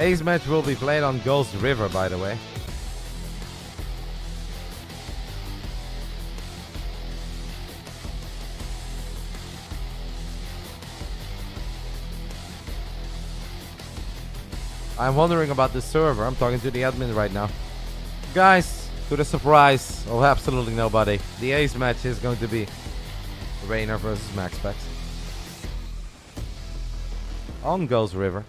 Ace match will be played on Ghost River, by the way. I'm wondering about the server. I'm talking to the admin right now. Guys, to the surprise of absolutely nobody, the Ace match is going to be Reynor versus MaxPax on Ghost River.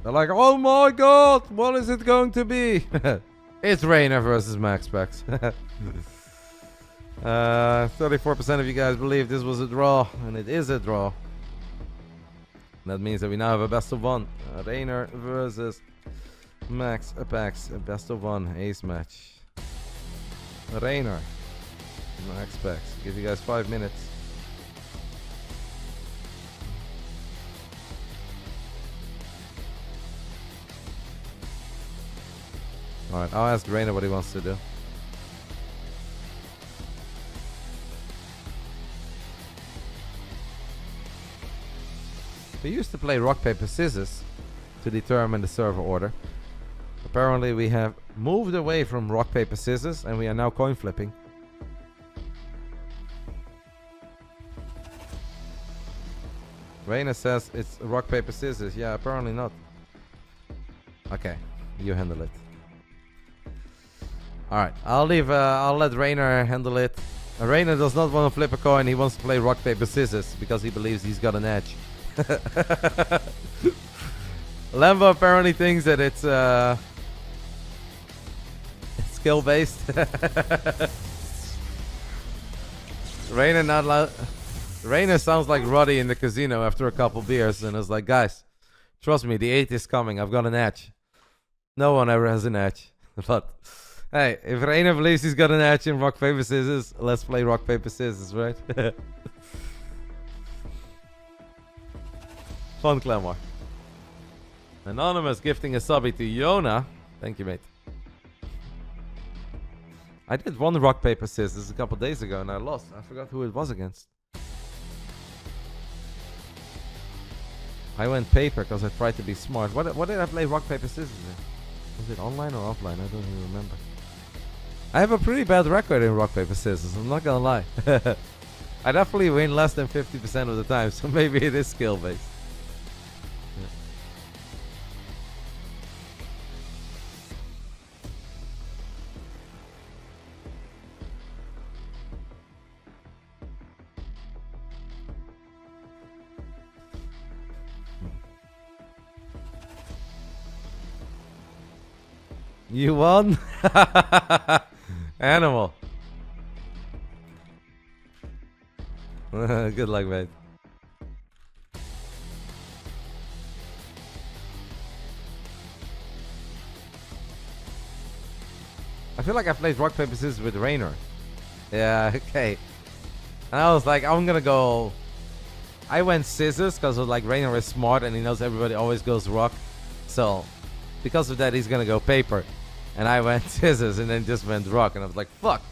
They're like, oh my god, what is it going to be? It's Reynor versus MaxPax. 34% of you guys believe this was a draw, and it is a draw. That means that we now have a best of one. Reynor versus MaxPax, a best of one ace match. Reynor, MaxPax. Give you guys 5 minutes. Alright, I'll ask Reynor what he wants to do. We used to play rock, paper, scissors to determine the server order. Apparently we have moved away from rock, paper, scissors and we are now coin flipping. Reynor says it's rock, paper, scissors. Yeah, apparently not. Okay, you handle it. Alright, I'll let Reynor handle it. Reynor does not want to flip a coin, he wants to play rock, paper, scissors because he believes he's got an edge. Lambo apparently thinks that it's skill based. Reynor sounds like Roddy in the casino after a couple beers and is like, guys, trust me, the 8 is coming, I've got an edge. No one ever has an edge. But hey, if Reynor believes he's got an edge in rock, paper, scissors, let's play rock, paper, scissors, right? Fun Clamor. Anonymous gifting a subby to Yona. Thank you, mate. I did one rock, paper, scissors a couple days ago and I lost. I forgot who it was against. I went paper because I tried to be smart. What did I play rock, paper, scissors in? Was it online or offline? I don't even remember. I have a pretty bad record in rock, paper, scissors. I'm not gonna lie. I definitely win less than 50% of the time, so maybe it is skill based. You won? Animal. Good luck, mate. I feel like I played rock, paper, scissors with Reynor. Yeah, okay. And I was like, I'm gonna go... I went scissors because like Reynor is smart and he knows everybody always goes rock. So, because of that, he's gonna go paper. And I went scissors and then just went rock. And I was like, fuck.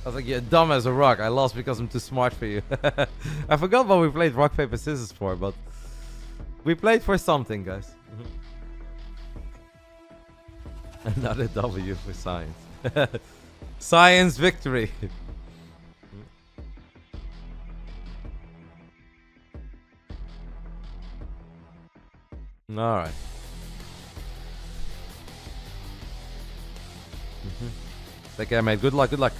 I was like, you're dumb as a rock. I lost because I'm too smart for you. I forgot what we played rock, paper, scissors for, but we played for something, guys. Another W for science. Science victory. All right. Take care, mate. Good luck, good luck.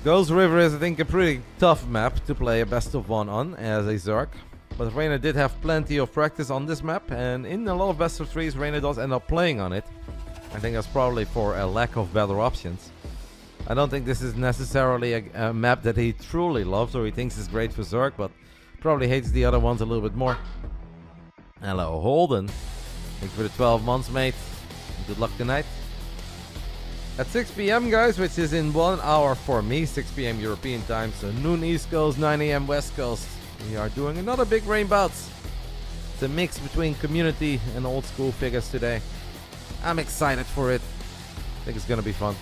Ghost River is, I think, a pretty tough map to play a best of one on as a Zerg. But Reynor did have plenty of practice on this map, and in a lot of best of threes, Reynor does end up playing on it. I think that's probably for a lack of better options. I don't think this is necessarily a map that he truly loves or he thinks is great for Zerg, but probably hates the other ones a little bit more. Hello, Holden. Thank you for the 12 months, mate. Good luck tonight. At 6 p.m. guys, which is in 1 hour for me, 6 p.m. European time, so noon East Coast, 9 a.m. West Coast. We are doing another big rain bouts. It's a mix between community and old school figures today. I'm excited for it. I think it's gonna be fun.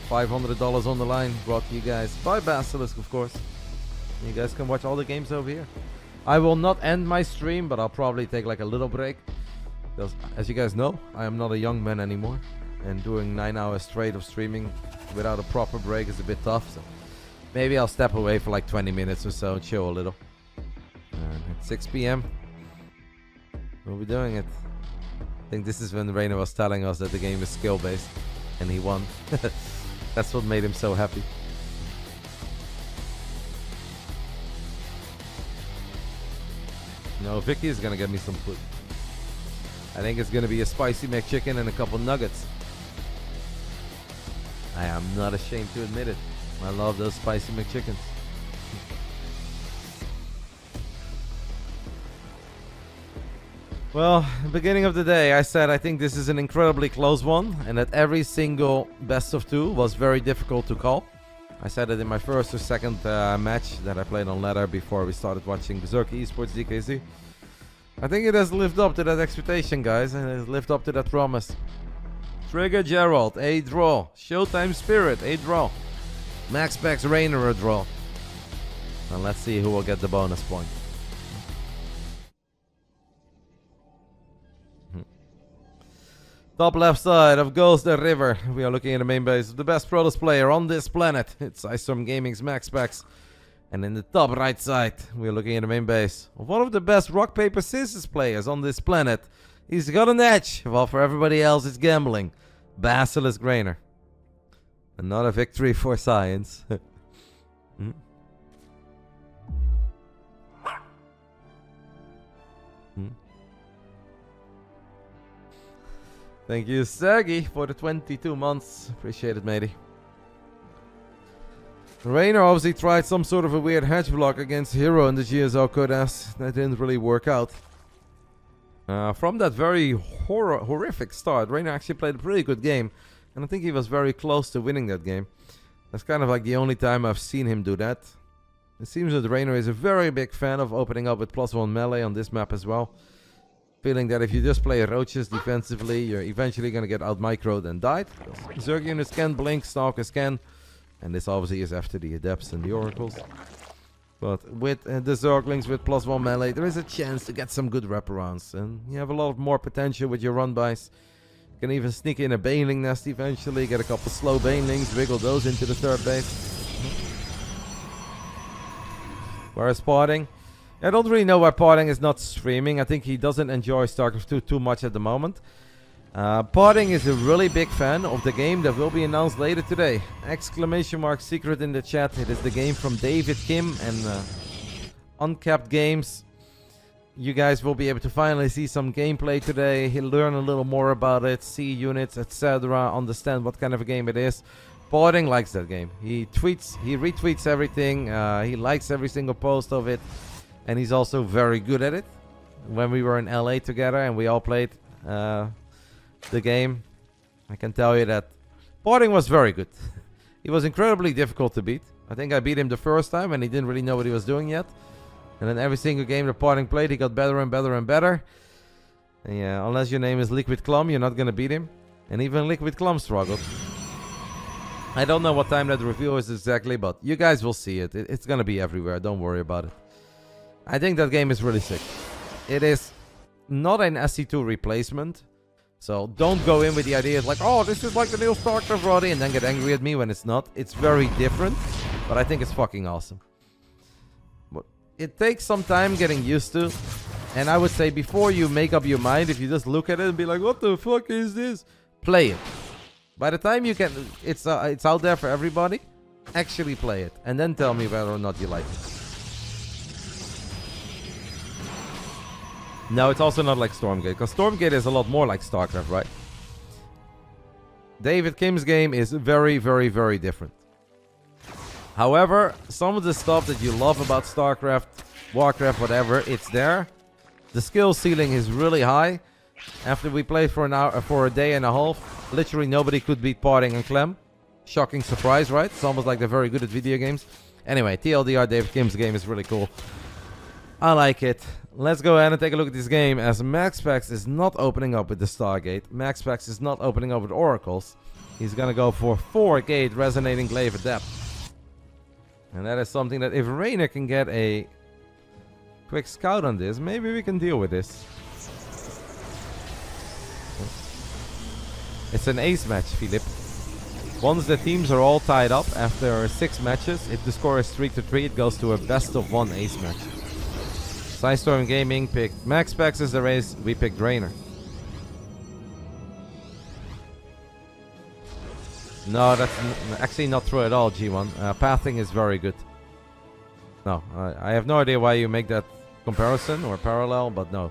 $500 on the line, brought to you guys by Basilisk, of course. You guys can watch all the games over here. I will not end my stream, but I'll probably take like a little break. Because, as you guys know, I am not a young man anymore. And doing 9 hours straight of streaming without a proper break is a bit tough. So maybe I'll step away for like 20 minutes or so and chill a little. And at 6 p.m. we'll be doing it. I think this is when Reynor was telling us that the game is skill-based. And he won. That's what made him so happy. No, Vicky is gonna get me some food. I think it's gonna be a spicy McChicken and a couple nuggets. I am not ashamed to admit it. I love those spicy McChickens. Well, beginning of the day, I said I think this is an incredibly close one, and that every single best of 2 was very difficult to call. I said it in my first or second match that I played on ladder before we started watching Berserk Esports DKC. I think it has lived up to that expectation, guys, and it has lived up to that promise. Trigger Gerald, a draw. Showtime Spirit, a draw. MaxPax Reynor, a draw. And let's see who will get the bonus point. Top left side of Ghost the River. We are looking at the main base of the best Protoss player on this planet. It's PSISTORM Gaming's MaxPax. And in the top right side, we are looking at the main base of one of the best rock, paper, scissors players on this planet. He's got an edge, while for everybody else it's gambling. BASILISK Reynor. Another victory for science. Thank you, Sergi, for the 22 months. Appreciate it, matey. Reynor obviously tried some sort of a weird hedge block against Hero in the GSO Codex. That didn't really work out. From that very horrific start, Reynor actually played a pretty good game. And I think he was very close to winning that game. That's kind of like the only time I've seen him do that. It seems that Reynor is a very big fan of opening up with +1 melee on this map as well. Feeling that if you just play roaches defensively, you're eventually going to get out-microed and died. Zerg units can blink, Stalkers can. And this obviously is after the Adepts and the Oracles. But with the Zerglings with +1 melee, there is a chance to get some good wraparounds. And you have a lot more potential with your run-bys. You can even sneak in a Baneling nest eventually, get a couple slow Banelings, wiggle those into the third base. Whereas Parting, I don't really know why Parting is not streaming. I think he doesn't enjoy Starcraft 2 too much at the moment. Parting is a really big fan of the game that will be announced later today. Exclamation mark secret in the chat. It is the game from David Kim and Uncapped Games. You guys will be able to finally see some gameplay today. He'll learn a little more about it, see units, etc. Understand what kind of a game it is. Parting likes that game. He tweets, he retweets everything. He likes every single post of it. And he's also very good at it. When we were in LA together and we all played the game, I can tell you that Parting was very good. He was incredibly difficult to beat. I think I beat him the first time and he didn't really know what he was doing yet. And then every single game that Parting played, he got better and better and better. And yeah, unless your name is Liquid Clum, you're not going to beat him. And even Liquid Clum struggled. I don't know what time that reveal is exactly, but you guys will see it. It's going to be everywhere. Don't worry about it. I think that game is really sick. It is not an SC2 replacement. So don't go in with the idea like, oh, this is like the new StarCraft, Roddy, and then get angry at me when it's not. It's very different, but I think it's fucking awesome. But it takes some time getting used to. And I would say before you make up your mind, if you just look at it and be like, what the fuck is this? Play it. By the time you can, it's out there for everybody. Actually play it. And then tell me whether or not you like it. No, it's also not like Stormgate, because Stormgate is a lot more like StarCraft, right? David Kim's game is very, very, very different. However, some of the stuff that you love about StarCraft, Warcraft, whatever, it's there. The skill ceiling is really high. After we played for an hour, for a day and a half, literally nobody could beat Parting and Clem. Shocking surprise, right? It's almost like they're very good at video games. Anyway, TLDR, David Kim's game is really cool. I like it. Let's go ahead and take a look at this game, as MaxPax is not opening up with the Stargate. MaxPax is not opening up with Oracles. He's gonna go for 4-gate Resonating Glaive Adept. And that is something that if Reynor can get a Quick scout on this. Maybe we can deal with this. It's an ace match, Philip. Once the teams are all tied up after 6 matches, if the score is 3-3, it goes to a best-of-1 ace match. PSISTORM Gaming picked MaxPax as the race. We picked Reynor. No, that's actually not true at all, G1. Pathing is very good. No, I have no idea why you make that comparison or parallel, but no.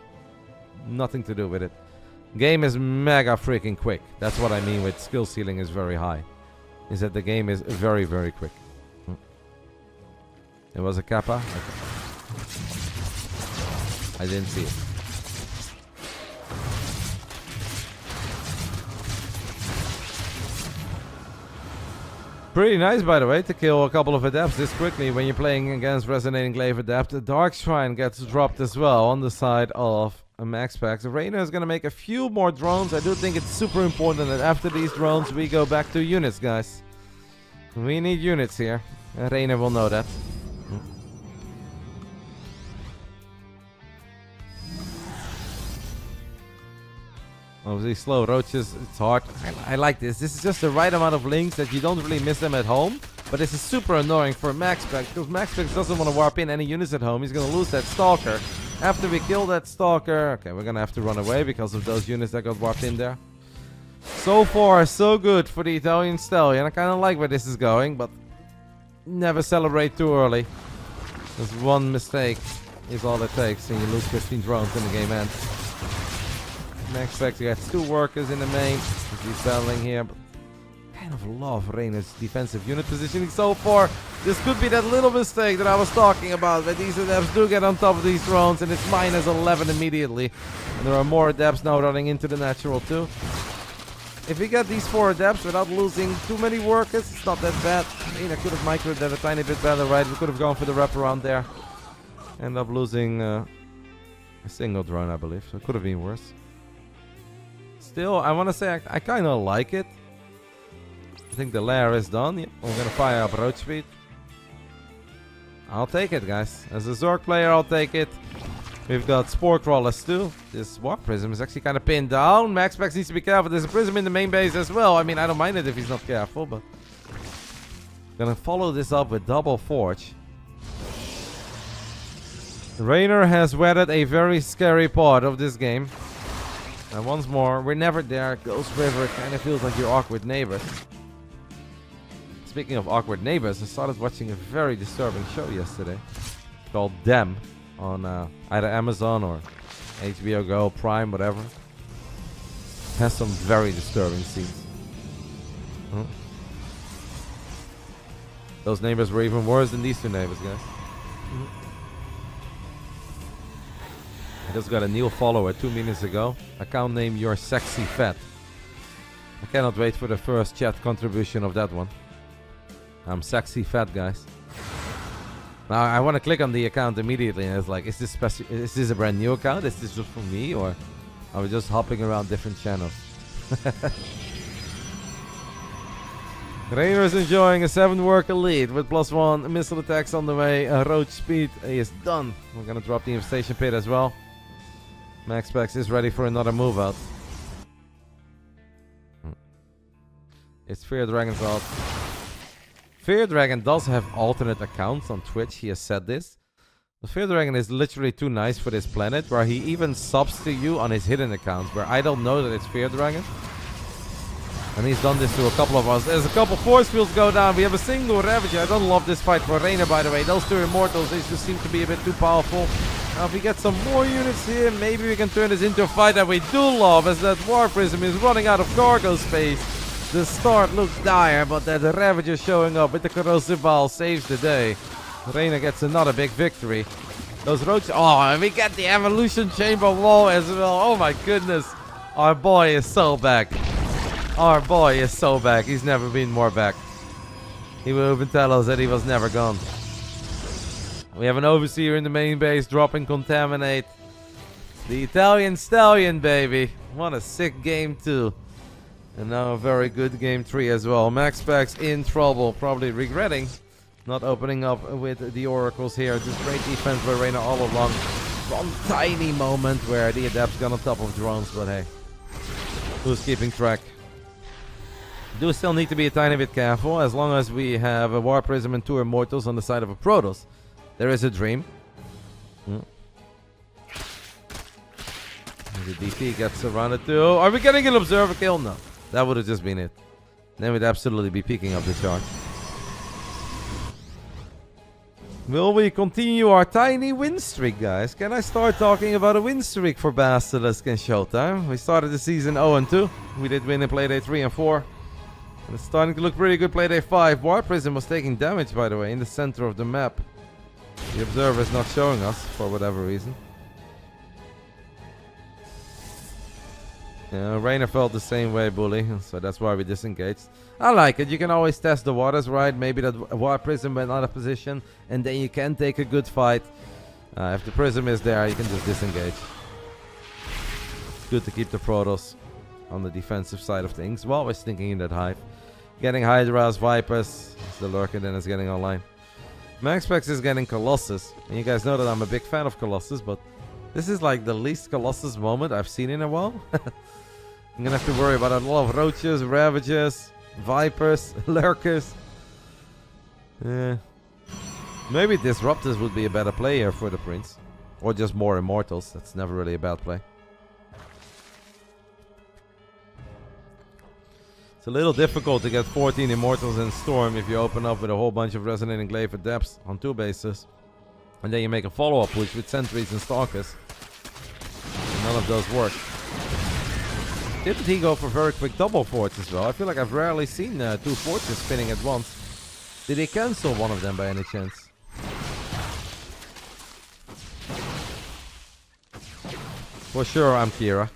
Nothing to do with it. Game is mega freaking quick. That's what I mean with skill ceiling is very high. Is that the game is very, very quick. It was a kappa? Okay. I didn't see it. Pretty nice, by the way, to kill a couple of adepts this quickly when you're playing against Resonating Glaive Adept. The Dark Shrine gets dropped as well on the side of a MaxPax. Reynor is going to make a few more drones. I do think it's super important that after these drones we go back to units, guys. We need units here. And Reynor will know that. Obviously slow roaches, it's hard. I like this. This is just the right amount of links that you don't really miss them at home. But this is super annoying for MaxPax because MaxPax doesn't want to warp in any units at home. He's going to lose that Stalker. After we kill that Stalker, okay, we're going to have to run away because of those units that got warped in there. So far, so good for the Italian Stallion. I kind of like where this is going, but never celebrate too early. There's one mistake is all it takes and you lose 15 drones in the game end. MaxPax gets 2 workers in the main. He's battling here, but kind of love Reynor's defensive unit positioning so far. This could be that little mistake that I was talking about, but these adepts do get on top of these drones and it's minus 11 immediately. And there are more adepts now running into the natural too. If we get these 4 adepts without losing too many workers, it's not that bad. I mean, I could have microed that a tiny bit better, right? We could have gone for the wraparound there. End up losing a single drone, I believe. So it could have been worse. Still, I want to say I kind of like it. I think the lair is done. Yep, I'm going to fire up road speed. I'll take it, guys. As a Zork player, I'll take it. We've got Spore Crawlers too. This Warp Prism is actually kind of pinned down. MaxPax needs to be careful. There's a Prism in the main base as well. I mean, I don't mind it if he's not careful, but... Gonna follow this up with Double Forge. Reynor has weathered a very scary part of this game. And once more, we're never there. Ghost River kind of feels like your awkward neighbor. Speaking of awkward neighbors, I started watching a very disturbing show yesterday called WTL on either Amazon or HBO Go, Prime, whatever. It has some very disturbing scenes. Those neighbors were even worse than these 2 neighbors, guys. I just got a new follower 2 minutes ago. Account name Your Sexy Fat. I cannot wait for the first chat contribution of that one. I'm sexy fat, guys. Now I want to click on the account immediately and it's like, is this a brand new account? Is this just for me or are we just hopping around different channels? Reynor is enjoying a 7 worker lead with +1 missile attacks on the way. Road speed is done. We're gonna drop the infestation pit as well. MaxPax is ready for another move out. It's Fear Dragon's out. Fear Dragon does have alternate accounts on Twitch, he has said this. But Fear Dragon is literally too nice for this planet, where he even subs to you on his hidden accounts, where I don't know that it's Fear Dragon. And he's done this to a couple of us. There's a couple force fields go down. We have a single Ravager. I don't love this fight for Reynor, by the way. Those 2 Immortals, they just seem to be a bit too powerful. Now if we get some more units here, maybe we can turn this into a fight that we do love, as that War Prism is running out of cargo space. The start looks dire, but that Ravager showing up with the Corrosive Ball saves the day. Reynor gets another big victory. Those roaches... Oh, and we get the Evolution Chamber wall as well. Oh my goodness. Our boy is so back. Our boy is so back. He's never been more back. He will even tell us that he was never gone. We have an Overseer in the main base dropping Contaminate. The Italian Stallion, baby. What a sick game 2. And now a very good game 3 as well. MaxPax in trouble. Probably regretting Not opening up with the oracles here. Just great defense by Reynor all along. One tiny moment where the adepts got on top of drones, but hey, who's keeping track? Do still need to be a tiny bit careful. As long as we have a War Prism and 2 Immortals on the side of a Protoss, there is a dream. The DP gets surrounded too. Are we getting an Observer kill? No. That would have just been it. Then we'd absolutely be peeking up the chart. Will we continue our tiny win streak, guys? Can I start talking about a win streak for Basilisk and Showtime? We started the season 0-2. We did win in Playday 3 and 4. And it's starting to look pretty good Playday 5. War Prism was taking damage, by the way, in the center of the map. The Observer is not showing us, for whatever reason. Yeah, Reynor felt the same way, Bully, so that's why we disengaged. I like it. You can always test the waters, right? Maybe that War Prism went out of position, and then you can take a good fight. If the Prism is there, you can just disengage. It's good to keep the Protoss on the defensive side of things while we're sneaking in that hive. Getting Hydras, Vipers. It's the Lurker, then it's getting online. MaxPax is getting Colossus. And you guys know that I'm a big fan of Colossus, but this is like the least Colossus moment I've seen in a while. I'm gonna have to worry about a lot of Roaches, Ravages, Vipers, Lurkers. Maybe Disruptors would be a better play here for the Prince. Or just more Immortals. That's never really a bad play. It's a little difficult to get 14 Immortals in Storm if you open up with a whole bunch of Resonating Glaive Adepts on 2 bases. And then you make a follow-up push with Sentries and Stalkers. And none of those work. Didn't he go for very quick double forts as well? I feel like I've rarely seen 2 forts spinning at once. Did he cancel one of them by any chance? For sure, I'm Kira.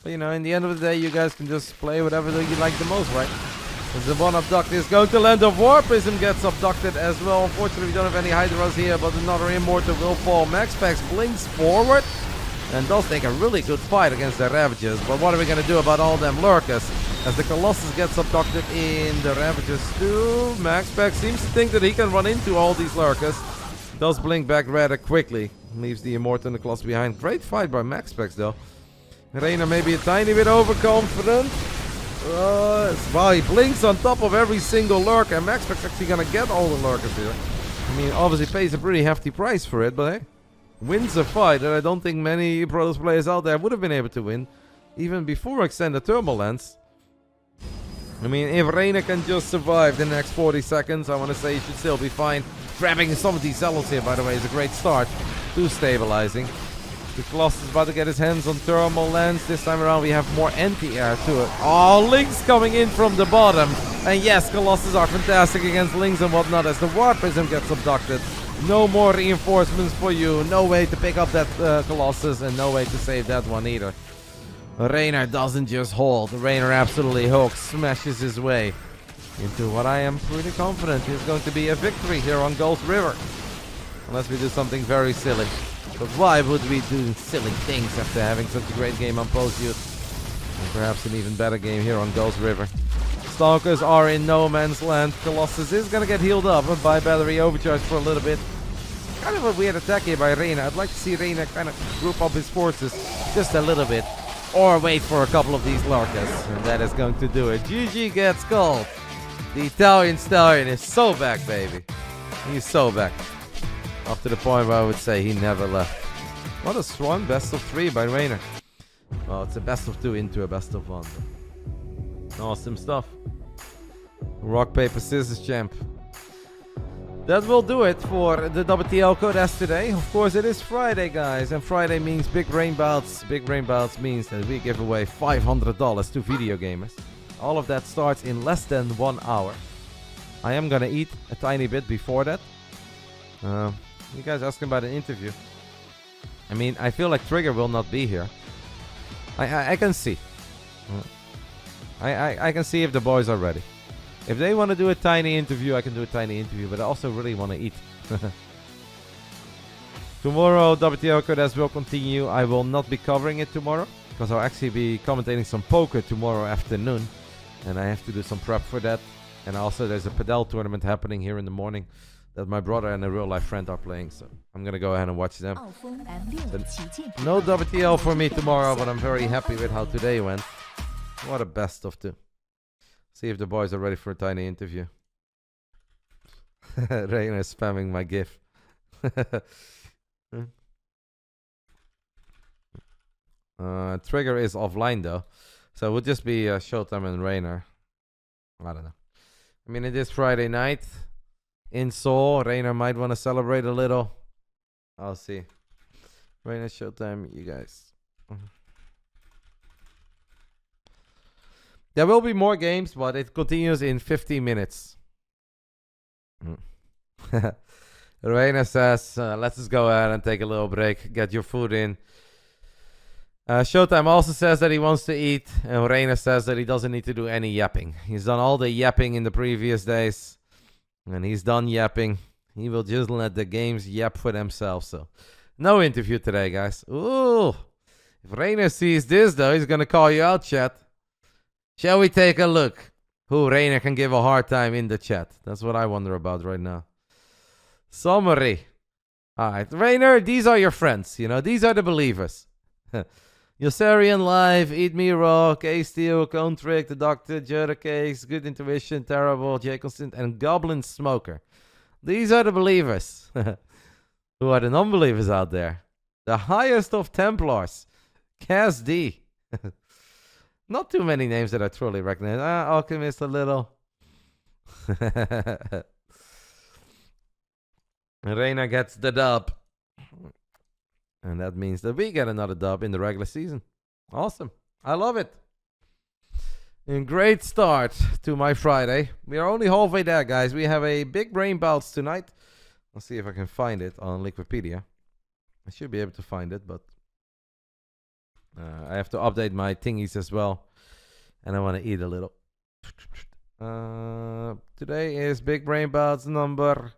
But you know, in the end of the day, you guys can just play whatever you like the most, right? As the one abduct is going to land of War Prism gets abducted as well. Unfortunately, we don't have any Hydras here, but another Immortal will fall. MaxPax blinks forward and does take a really good fight against the Ravages. But what are we going to do about all them Lurkers? As the Colossus gets abducted in the Ravages too. MaxPax seems to think that he can run into all these Lurkers. Does blink back rather quickly. Leaves the Immortal and the Colossus behind. Great fight by MaxPax though. Reynor maybe a tiny bit overconfident. Wow, he blinks on top of every single Lurker. MaxPax actually gonna get all the Lurkers here. I mean, obviously pays a pretty hefty price for it, but hey. Wins a fight that I don't think many Protoss players out there would have been able to win. Even before Extended Thermal Lens. I mean, if Reynor can just survive the next 40 seconds, I want to say he should still be fine. Grabbing some of these Zealots here, by the way, is a great start to stabilizing. The Colossus is about to get his hands on Thermal Lens. This time around we have more anti-air to it. Oh, Lynx coming in from the bottom. And yes, Colossus are fantastic against Lynx and whatnot as the War Prism gets abducted. No more reinforcements for you. No way to pick up that Colossus and no way to save that one either. Reynor doesn't just hold. Reynor absolutely hooks, smashes his way into what I am pretty confident is going to be a victory here on Gulf River. Unless we do something very silly. But why would we do silly things after having such a great game on Post Youth? And perhaps an even better game here on Ghost River. Stalkers are in no man's land. Colossus is going to get healed up by Battery Overcharge for a little bit. Kind of a weird attack here by Reynor. I'd like to see Reynor kind of group up his forces just a little bit. Or wait for a couple of these Lurkers. And that is going to do it. GG gets called. The Italian Stallion is so back, baby. He's so back. Up to the point where I would say he never left. What a swan. Best of 3 by Reynor. Well, it's a best of 2 into a best of 1. Awesome stuff. Rock, paper, scissors champ. That will do it for the WTL Codes today. Of course, it is Friday, guys. And Friday means big rain bouts. Big rain bouts means that we give away $500 to video gamers. All of that starts in less than 1 hour. I am gonna eat a tiny bit before that. You guys asking about an interview. I mean, I feel like Trigger will not be here. I can see. I can see if the boys are ready. If they want to do a tiny interview, I can do a tiny interview. But I also really want to eat. Tomorrow, WTL Codes will continue. I will not be covering it tomorrow. Because I'll actually be commentating some poker tomorrow afternoon. And I have to do some prep for that. And also there's a padel tournament happening here in the morning that my brother and a real life friend are playing. So I'm gonna go ahead and watch them. 暴风 M6 旗舰 No WTL for me tomorrow, but I'm very happy with how today went. What a best of two. See if the boys are ready for a tiny interview. Reynor is spamming my GIF. Trigger is offline though, so it would just be Showtime and Reynor. I don't know. I mean, it is Friday night in Seoul. Reynor might want to celebrate a little. I'll see. Reynor, Showtime, you guys. There will be more games, but it continues in 15 minutes. Reynor says, let's just go ahead and take a little break. Get your food in. Showtime also says that he wants to eat. And Reynor says that he doesn't need to do any yapping. He's done all the yapping in the previous days. And he's done yapping. He will just let the games yap for themselves. So, no interview today, guys. Ooh. If Reynor sees this, though, he's going to call you out, chat. Shall we take a look? Who Reynor can give a hard time in the chat? That's what I wonder about right now. Summary. Alright, Reynor, these are your friends. You know, these are the believers. Yossarian Live, Eat Me Raw, K-Steel, Cone Trick, The Doctor, Jura Cakes, Good Intuition, Terrible, J Constant, and Goblin Smoker. These are the believers. Who are the non-believers out there? The highest of Templars. Cass D. Not too many names that I truly recognize. Alchemist a little. Reynor gets the dub. And that means that we get another dub in the regular season. Awesome. I love it. And great start to my Friday. We are only halfway there, guys. We have a big brain bounce tonight. I'll see if I can find it on Liquipedia. I should be able to find it, but I have to update my thingies as well. And I want to eat a little. Today is Big Brain Bounce number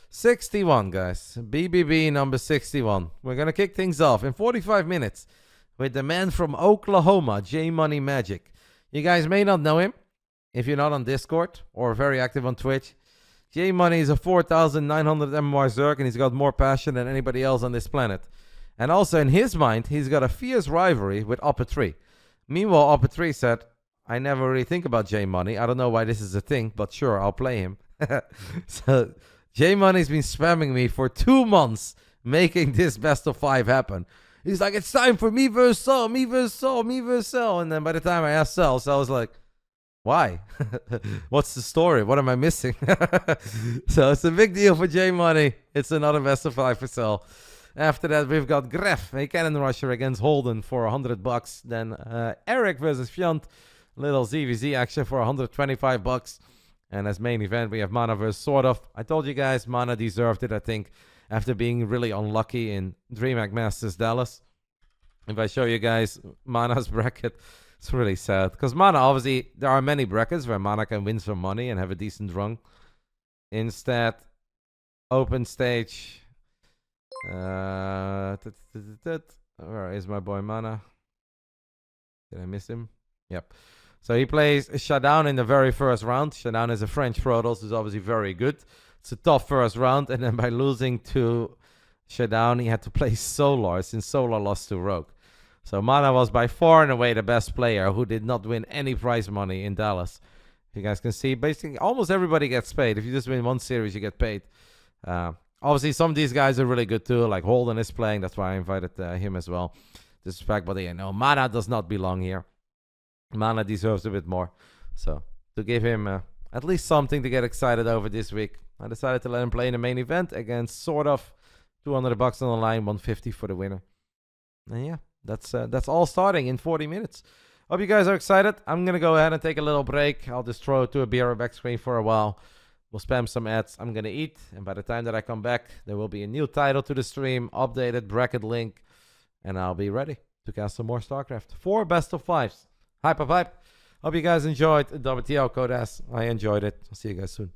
61, guys. BBB number 61. We're going to kick things off in 45 minutes with the man from Oklahoma, J Money Magic. You guys may not know him if you're not on Discord or very active on Twitch. J Money is a 4,900 MMR Zerg, and he's got more passion than anybody else on this planet. And also, in his mind, he's got a fierce rivalry with Upper 3. Meanwhile, Upper 3 said, I never really think about J Money. I don't know why this is a thing, but sure, I'll play him. So, J Money's been spamming me for 2 months, making this best of 5 happen. He's like, it's time for me versus Cell, me versus Cell, me versus Cell. And then by the time I asked Cell, Cell was like, why? What's the story? What am I missing? So it's a big deal for J Money. It's another best of 5 for Cell. After that, we've got Gref, a Cannon Rusher against Holden for $100. Then Eric versus Fjant, little ZVZ action for $125. And as main event, we have Mana versus Sort of. I told you guys, Mana deserved it, I think, after being really unlucky in DreamHack Masters Dallas. If I show you guys Mana's bracket, it's really sad. Because Mana, obviously, there are many brackets where Mana can win some money and have a decent run. Instead, open stage. Where is my boy Mana? Did I miss him? Yep. So he plays Showdown in the very first round. Showdown is a French Protoss who's obviously very good. It's a tough first round. And then by losing to Showdown, he had to play Solar, since Solar lost to Rogue. So Mana was by far and away the best player who did not win any prize money in Dallas. You guys can see, basically, almost everybody gets paid. If you just win one series, you get paid. Obviously, some of these guys are really good too. Like Holden is playing. That's why I invited him as well. This is fact, but you know, Mana does not belong here. Mana deserves a bit more. So, to give him at least something to get excited over this week, I decided to let him play in the main event against Sort of. $200 on the line, 150 for the winner. And yeah, that's all starting in 40 minutes. Hope you guys are excited. I'm going to go ahead and take a little break. I'll just throw it to a beer back screen for a while. We'll spam some ads. I'm going to eat. And by the time that I come back, there will be a new title to the stream, updated bracket link. And I'll be ready to cast some more StarCraft. 4 best of 5s. Hype. Hope you guys enjoyed WTL Code S. I enjoyed it. I'll see you guys soon.